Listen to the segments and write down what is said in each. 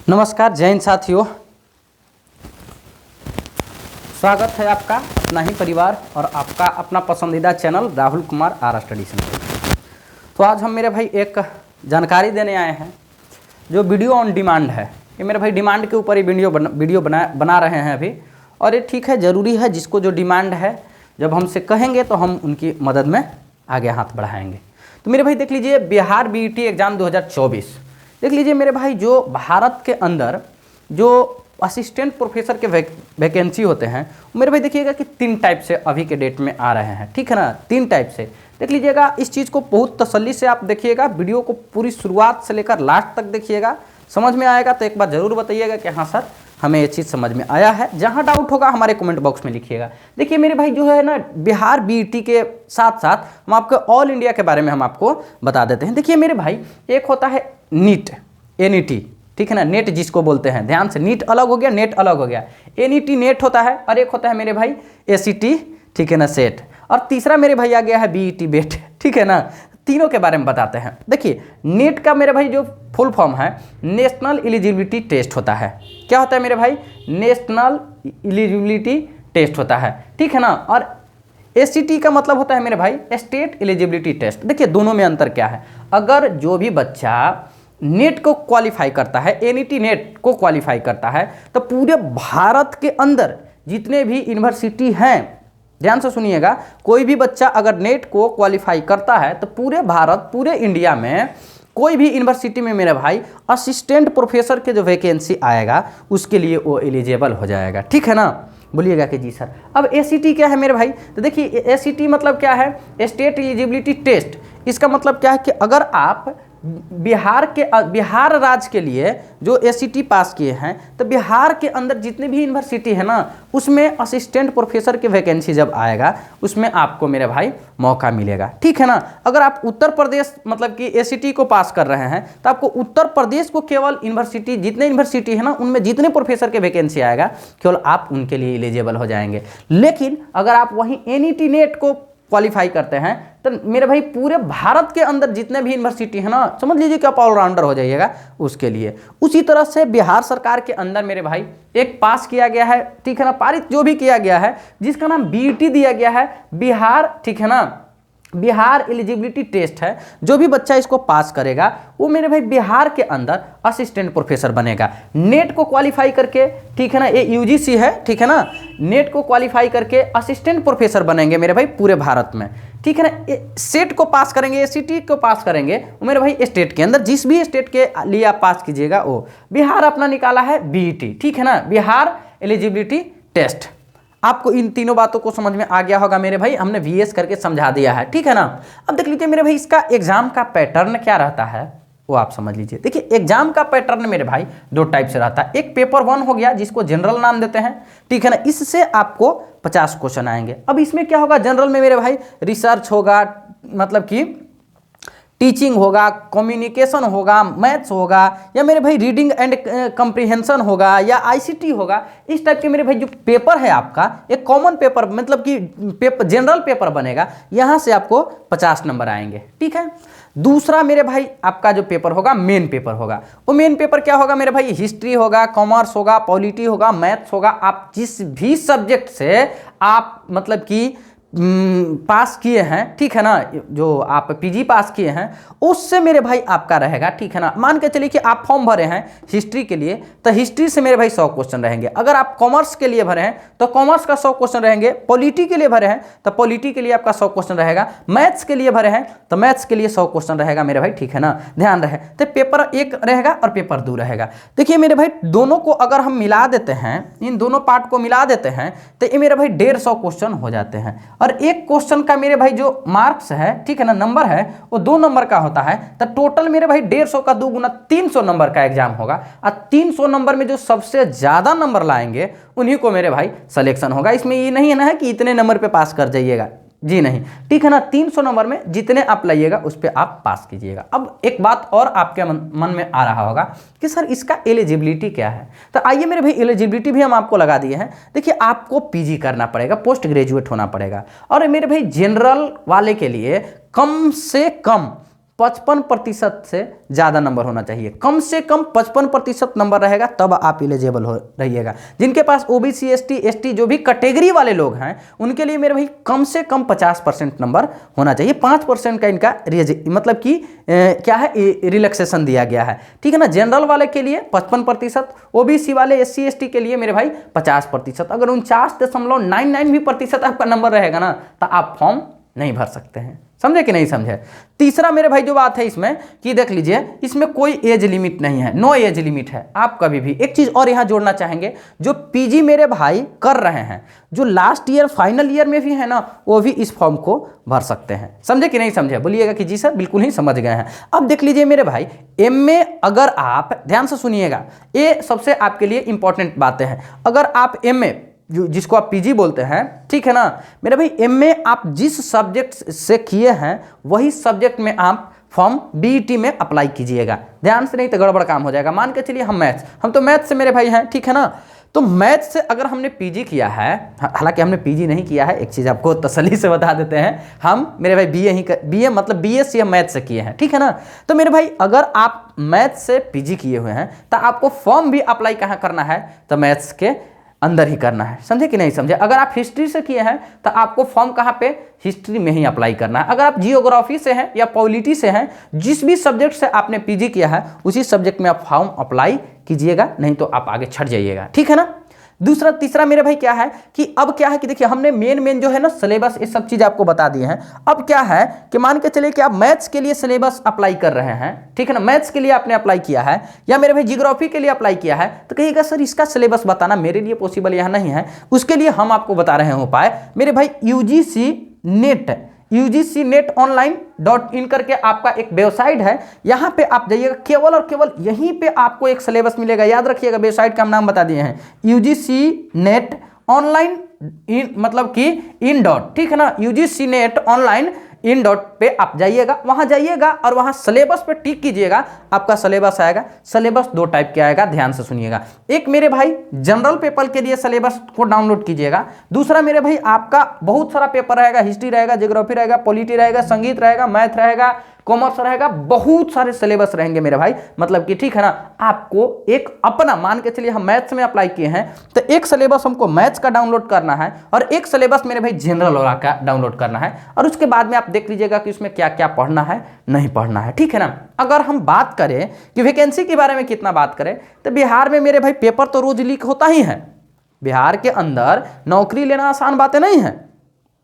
नमस्कार जय हिंद साथियों, स्वागत है आपका अपना ही परिवार और आपका अपना पसंदीदा channel Rahul Kumar R study centre. तो आज हम मेरे भाई एक जानकारी देने आए हैं जो वीडियो ऑन डिमांड है। ये मेरे भाई डिमांड के ऊपर ही वीडियो बना रहे हैं अभी, और ये ठीक है, ज़रूरी है। जिसको जो डिमांड है जब हमसे कहेंगे तो हम उनकी मदद में आगे हाथ बढ़ाएंगे। तो मेरे भाई देख लीजिए, बिहार बीईटी एग्ज़ाम 2024 देख लीजिए मेरे भाई। जो भारत के अंदर जो असिस्टेंट प्रोफेसर के वैकेंसी होते हैं वो मेरे भाई देखिएगा कि 3 टाइप से अभी के डेट में आ रहे हैं, ठीक है ना। 3 टाइप से देख लीजिएगा। इस चीज़ को बहुत तसल्ली से आप देखिएगा, वीडियो को पूरी शुरुआत से लेकर लास्ट तक देखिएगा। समझ में आएगा तो एक बार ज़रूर बताइएगा कि हाँ सर हमें ये चीज़ समझ में आया है। जहाँ डाउट होगा हमारे कमेंट बॉक्स में लिखिएगा। देखिए मेरे भाई जो है ना, बिहार बीईटी के साथ साथ हम आपको ऑल इंडिया के बारे में हम आपको बता देते हैं। देखिए मेरे भाई, एक होता है नीट, एनईटी, ठीक है ना। नेट जिसको बोलते हैं, ध्यान से, नीट अलग हो गया, नेट अलग हो गया। एनईटी नेट होता है, और एक होता है मेरे भाई एसीटी, ठीक है ना, सेट। और तीसरा मेरे भाई आ गया है बीईटी बेट, ठीक है ना। तीनों के बारे में बताते हैं। देखिए नेट का मेरे भाई जो फुल फॉर्म है नेशनल एलिजिबिलिटी टेस्ट होता है। क्या होता है मेरे भाई? नेशनल एलिजिबिलिटी टेस्ट होता है, ठीक है ना। और एसीटी का मतलब होता है मेरे भाई स्टेट एलिजिबिलिटी टेस्ट। देखिए दोनों में अंतर क्या है। अगर जो भी बच्चा नेट को क्वालिफाई करता है, एनईटी नेट को क्वालिफाई करता है, तो पूरे भारत के अंदर जितने भी यूनिवर्सिटी हैं, ध्यान से सुनिएगा, कोई भी बच्चा अगर नेट को क्वालिफाई करता है तो पूरे भारत, पूरे इंडिया में कोई भी यूनिवर्सिटी में मेरे भाई असिस्टेंट प्रोफेसर के जो वैकेंसी आएगा उसके लिए वो एलिजिबल हो जाएगा, ठीक है ना। बोलिएगा कि जी सर। अब एसीटी क्या है मेरे भाई? तो देखिए एसीटी मतलब क्या है? State eligibility test. इसका मतलब क्या है कि अगर आप बिहार राज्य के लिए जो एसीटी पास किए हैं, तो बिहार के अंदर जितने भी यूनिवर्सिटी है ना, उसमें असिस्टेंट प्रोफेसर के वैकेंसी जब आएगा उसमें आपको मेरे भाई मौका मिलेगा, ठीक है ना। अगर आप उत्तर प्रदेश मतलब कि एसीटी को पास कर रहे हैं तो आपको उत्तर प्रदेश को केवल यूनिवर्सिटी, जितने यूनिवर्सिटी है ना उनमें जितने प्रोफेसर के वैकेंसी आएगा केवल आप उनके लिए एलिजिबल हो जाएंगे। लेकिन अगर आप वहीं एनईटी नेट को क्वालिफाई करते हैं तो मेरे भाई पूरे भारत के अंदर जितने भी यूनिवर्सिटी है ना, समझ लीजिए कि आप ऑलराउंडर हो जाइएगा उसके लिए। उसी तरह से बिहार सरकार के अंदर मेरे भाई एक पास किया गया है, ठीक है ना, पारित जो भी किया गया है, जिसका नाम बीईटी दिया गया है, बिहार, ठीक है ना, बिहार एलिजिबिलिटी टेस्ट है। जो भी बच्चा इसको पास करेगा वो मेरे भाई बिहार के अंदर असिस्टेंट प्रोफेसर बनेगा। नेट को क्वालिफाई करके, ठीक है ना, ये यूजीसी है, ठीक है ना, नेट को क्वालिफाई करके असिस्टेंट प्रोफेसर बनेंगे मेरे भाई पूरे भारत में, ठीक है ना। सेट को पास करेंगे, एसीटी को पास करेंगे वो मेरे भाई स्टेट के अंदर, जिस भी स्टेट के लिए आप पास कीजिएगा वो। बिहार अपना निकाला है बीईटी, ठीक है ना, बिहार एलिजिबिलिटी टेस्ट। आपको इन तीनों बातों को समझ में आ गया होगा मेरे भाई, हमने वीएस करके समझा दिया है, ठीक है ना। अब देख लीजिए मेरे भाई, इसका एग्जाम का पैटर्न क्या रहता है वो आप समझ लीजिए। देखिए एग्जाम का पैटर्न मेरे भाई 2 टाइप से रहता है। एक पेपर 1 हो गया जिसको जनरल नाम देते हैं, ठीक है ना। इससे आपको 50 क्वेश्चन आएंगे। अब इसमें क्या होगा? जनरल में मेरे भाई रिसर्च होगा, मतलब कि टीचिंग होगा, कम्युनिकेशन होगा, मैथ्स होगा, या मेरे भाई रीडिंग एंड कम्प्रीहेंशन होगा, या आईसीटी होगा। इस टाइप के मेरे भाई जो पेपर है आपका, एक कॉमन पेपर मतलब कि जनरल पेपर बनेगा, यहाँ से आपको 50 नंबर आएंगे, ठीक है। दूसरा मेरे भाई आपका जो पेपर होगा मेन पेपर होगा। वो मेन पेपर क्या होगा मेरे भाई? हिस्ट्री होगा, कॉमर्स होगा, पॉलिटी होगा, मैथ्स होगा। आप जिस भी सब्जेक्ट से आप मतलब कि पास किए हैं, ठीक है ना, जो आप पीजी पास किए हैं उससे मेरे भाई आपका रहेगा, ठीक है ना। मान के चलिए कि आप फॉर्म भरे हैं हिस्ट्री के लिए, तो हिस्ट्री से मेरे भाई 100 क्वेश्चन रहेंगे। अगर आप कॉमर्स के लिए भरे हैं तो कॉमर्स का 100 क्वेश्चन रहेंगे। पॉलिटी के लिए भरे हैं तो पॉलिटी के लिए आपका 100 क्वेश्चन रहेगा। मैथ्स के लिए भरे हैं तो मैथ्स के लिए 100 क्वेश्चन रहेगा मेरे भाई, ठीक है ना। ध्यान रहे, तो पेपर 1 रहेगा और पेपर 2 रहेगा। देखिए मेरे भाई दोनों को अगर हम मिला देते हैं, इन दोनों पार्ट को मिला देते हैं तो ये मेरे भाई 150 क्वेश्चन हो जाते हैं। और एक क्वेश्चन का मेरे भाई जो मार्क्स है, ठीक है ना, नंबर है, वो 2 नंबर का होता है। तो टोटल मेरे भाई 150 का 2 गुना 300 नंबर का एग्जाम होगा। और 300 नंबर में जो सबसे ज्यादा नंबर लाएंगे उन्हीं को मेरे भाई सिलेक्शन होगा। इसमें ये नहीं है ना कि इतने नंबर पे पास कर जाइएगा, जी नहीं, ठीक है ना। 300 नंबर में जितने आप लाइएगा उस पर आप पास कीजिएगा। अब एक बात और आपके मन में आ रहा होगा कि सर इसका एलिजिबिलिटी क्या है? तो आइए मेरे भाई, एलिजिबिलिटी भी हम आपको लगा दिए हैं। देखिए आपको पीजी करना पड़ेगा, पोस्ट ग्रेजुएट होना पड़ेगा। और मेरे भाई जनरल वाले के लिए कम से कम 55% से ज़्यादा नंबर होना चाहिए, कम से कम 55% नंबर रहेगा तब आप एलिजिबल हो रहिएगा। जिनके पास ओबीसी एसटी जो भी कैटेगरी वाले लोग हैं उनके लिए मेरे भाई कम से कम 50% नंबर होना चाहिए। 5% का इनका मतलब कि क्या है रिलैक्सेशन दिया गया है, ठीक है ना। जनरल वाले के लिए 55%, ओबीसी वाले एससी एसटी के लिए मेरे भाई 50%। अगर 49.99 भी प्रतिशत आपका नंबर रहेगा ना तो आप फॉर्म नहीं भर सकते हैं। समझे कि नहीं समझे। तीसरा मेरे भाई जो बात है इसमें कि देख लीजिए, इसमें कोई एज लिमिट नहीं है, नो एज लिमिट है। आप कभी भी एक चीज़ और यहाँ जोड़ना चाहेंगे, जो पीजी मेरे भाई कर रहे हैं, जो लास्ट ईयर फाइनल ईयर में भी है ना, वो भी इस फॉर्म को भर सकते हैं। समझे कि नहीं समझे, बोलिएगा कि जी सर बिल्कुल ही समझ गए हैं। अब देख लीजिए मेरे भाई, एमए अगर आप ध्यान से सुनिएगा, ये सबसे आपके लिए इंपॉर्टेंट बातें हैं। अगर आप एमए जिसको आप पीजी बोलते हैं, ठीक है ना मेरे भाई, एमए आप जिस सब्जेक्ट से किए हैं वही सब्जेक्ट में आप फॉर्म बीईटी में अप्लाई कीजिएगा। ध्यान से, नहीं तो गड़बड़ काम हो जाएगा। मान के चलिए हम तो मैथ से मेरे भाई हैं, ठीक है ना। तो मैथ से अगर हमने पीजी किया है, हालांकि हमने पीजी नहीं किया है, एक चीज़ आपको तसल्ली से बता देते हैं, हम मेरे भाई बीए मतलब बीएससी हम मैथ से किए हैं, ठीक है ना। तो मेरे भाई अगर आप मैथ से पीजी किए हुए हैं तो आपको फॉर्म भी अप्लाई कहाँ करना है, तो मैथ्स के अंदर ही करना है। समझे कि नहीं समझे। अगर आप हिस्ट्री से किए हैं तो आपको फॉर्म कहाँ पे, हिस्ट्री में ही अप्लाई करना है। अगर आप जियोग्राफी से हैं या पॉलिटी से हैं, जिस भी सब्जेक्ट से आपने पीजी किया है उसी सब्जेक्ट में आप फॉर्म अप्लाई कीजिएगा, नहीं तो आप आगे छट जाइएगा, ठीक है ना। तीसरा मेरे भाई क्या है कि अब क्या है कि देखिए, हमने मेन जो है ना सिलेबस, ये सब चीज़ आपको बता दिए हैं। अब क्या है कि मान के चलिए कि आप मैथ्स के लिए सिलेबस अप्लाई कर रहे हैं, ठीक है ना, मैथ्स के लिए आपने अप्लाई किया है, या मेरे भाई जियोग्राफी के लिए अप्लाई किया है, तो कहिएगा सर इसका सिलेबस बताना, मेरे लिए पॉसिबल यहाँ नहीं है। उसके लिए हम आपको बता रहे हैं उपाय मेरे भाई। यूजीसी नेट online.in करके आपका एक वेबसाइट है, यहाँ पे आप जाइएगा, केवल और केवल यहीं पे आपको एक सिलेबस मिलेगा। याद रखिएगा, वेबसाइट का हम नाम बता दिए हैं, यूजीसी नेट ऑनलाइन मतलब कि इन डॉट, ठीक है ना, UGC net online in dot पे आप जाइएगा, वहां जाइएगा और वहां सिलेबस पे टिक कीजिएगा, आपका सिलेबस आएगा। सिलेबस दो टाइप के आएगा, ध्यान से सुनिएगा। एक मेरे भाई जनरल पेपर के लिए सिलेबस को डाउनलोड कीजिएगा, दूसरा मेरे भाई आपका बहुत सारा पेपर रहेगा, हिस्ट्री रहेगा, ज्योग्राफी रहेगा, पॉलिटी रहेगा, संगीत रहेगा, मैथ रहेगा, कॉमर्स रहेगा, बहुत सारे सिलेबस रहेंगे मेरे भाई। मतलब कि ठीक है ना, आपको एक अपना मान के चलिए हम मैथ्स में अप्लाई किए हैं तो एक सिलेबस हमको मैथ्स का डाउनलोड करना है और एक सिलेबस मेरे भाई जनरल वाला का डाउनलोड करना है, और उसके बाद में आप देख लीजिएगा कि उसमें क्या क्या पढ़ना है, नहीं पढ़ना है, ठीक है ना। अगर हम बात करें कि वैकेंसी के बारे में कितना बात करें, तो बिहार में मेरे भाई पेपर तो रोज लीक होता ही है। बिहार के अंदर नौकरी लेना आसान बातें नहीं है।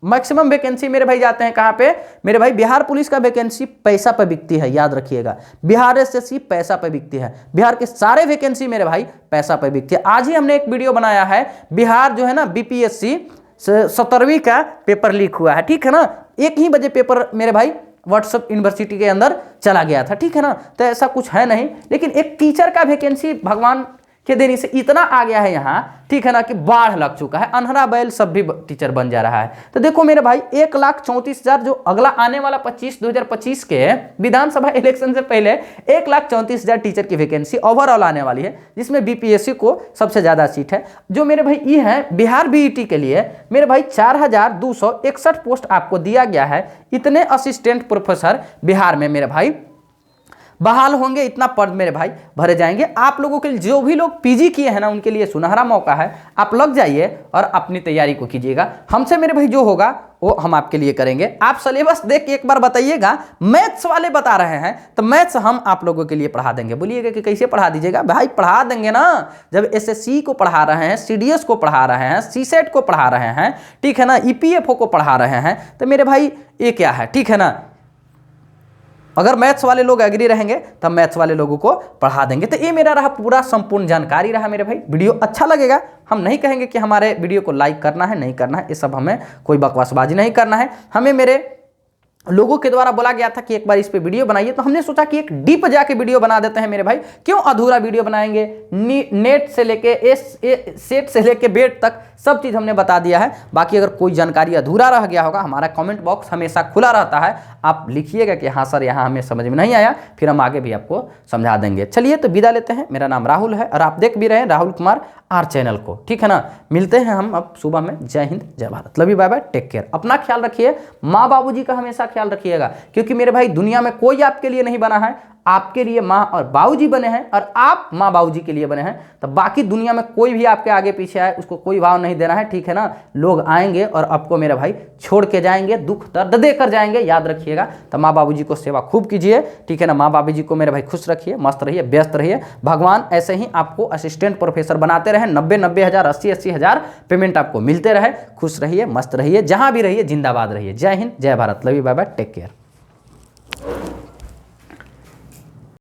मैक्सिमम वैकेंसी मेरे भाई जाते हैं कहाँ पे, मेरे भाई बिहार पुलिस का वैकेंसी पैसा पे बिकती है, याद रखिएगा। बिहार एसएससी पैसा पे बिकती है, बिहार के सारे वैकेंसी मेरे भाई पैसा पे बिकती है। आज ही हमने एक वीडियो बनाया है, बिहार जो है ना बीपीएससी 17वीं का पेपर लीक हुआ है, ठीक है ना। 1 ही बजे पेपर मेरे भाई व्हाट्सएप यूनिवर्सिटी के अंदर चला गया था, ठीक है ना। तो ऐसा कुछ है नहीं, लेकिन एक टीचर का वैकेंसी भगवान के देने से इतना आ गया है यहाँ, ठीक है ना, कि बाढ़ लग चुका है, अन्हरा बैल सब भी टीचर बन जा रहा है। तो देखो मेरे भाई 1,34,000 जो अगला आने वाला 2025 के विधानसभा इलेक्शन से पहले 1,34,000 टीचर की वैकेंसी ओवरऑल आने वाली है, जिसमें बीपीएससी को सबसे ज्यादा सीट है। जो मेरे भाई ये है बिहार बीईटी के लिए मेरे भाई 4,261 पोस्ट आपको दिया गया है। इतने असिस्टेंट प्रोफेसर बिहार में मेरे भाई बहाल होंगे, इतना पद मेरे भाई भरे जाएंगे। आप लोगों के लिए, जो भी लोग पीजी किए हैं ना, उनके लिए सुनहरा मौका है, आप लग जाइए और अपनी तैयारी को कीजिएगा। हमसे मेरे भाई जो होगा वो हम आपके लिए करेंगे। आप सिलेबस देख के एक बार बताइएगा, मैथ्स वाले बता रहे हैं तो मैथ्स हम आप लोगों के लिए पढ़ा देंगे। बोलिएगा कि कैसे पढ़ा दीजिएगा, भाई पढ़ा देंगे ना। जब एसएससी को पढ़ा रहे हैं, सीडीएस को पढ़ा रहे हैं, सीसेट को पढ़ा रहे हैं, ठीक है ना, ईपीएफओ को पढ़ा रहे हैं, तो मेरे भाई ये क्या है, ठीक है ना। अगर मैथ्स वाले लोग एग्री रहेंगे तब मैथ्स वाले लोगों को पढ़ा देंगे। तो ये मेरा रहा पूरा संपूर्ण जानकारी रहा मेरे भाई। वीडियो अच्छा लगेगा, हम नहीं कहेंगे कि हमारे वीडियो को लाइक करना है, नहीं करना है, ये सब हमें कोई बकवासबाजी नहीं करना है। हमें मेरे लोगों के द्वारा बोला गया था कि एक बार इस पे वीडियो बनाइए, तो हमने सोचा कि एक डीप जाके वीडियो बना देते हैं मेरे भाई। क्यों अधूरा वीडियो बनाएंगे, नेट से लेके सेट से लेके बेड तक सब चीज़ हमने बता दिया है। बाकी अगर कोई जानकारी अधूरा रह गया होगा, हमारा कमेंट बॉक्स हमेशा खुला रहता है, आप लिखिएगा कि हाँ सर यहाँ हमें समझ में नहीं आया, फिर हम आगे भी आपको समझा देंगे। चलिए तो विदा लेते हैं। मेरा नाम राहुल है और आप देख भी रहे हैं राहुल कुमार आर चैनल को, ठीक है ना। मिलते हैं हम अब सुबह में। जय हिंद, जय Bharat, love you, bye bye, take care, अपना ख्याल रखिए, माँ बाबूजी का हमेशा ख्याल रखिएगा, क्योंकि मेरे भाई दुनिया में कोई आपके लिए नहीं बना है, आपके लिए माँ और बाबूजी बने हैं और आप माँ बाबूजी के लिए बने हैं। तो बाकी दुनिया में कोई भी आपके आगे पीछे आए उसको कोई भाव नहीं देना है, ठीक है ना। लोग आएंगे और आपको मेरे भाई छोड़ के जाएंगे, दुख दर्द देकर जाएंगे, याद रखिएगा। तो माँ बाबूजी को सेवा खूब कीजिए, ठीक है ना। माँ बाबूजी को मेरे भाई खुश रखिए, मस्त रहिए, व्यस्त रहिए। भगवान ऐसे ही आपको असिस्टेंट प्रोफेसर बनाते रहे, 90-90 हज़ार, 80-80 हज़ार पेमेंट आपको मिलते रहे। खुश रहिए, मस्त रहिए, जहाँ भी रहिए, जिंदाबाद रहिए। जय हिंद, जय Bharat, love you, bye bye, take care.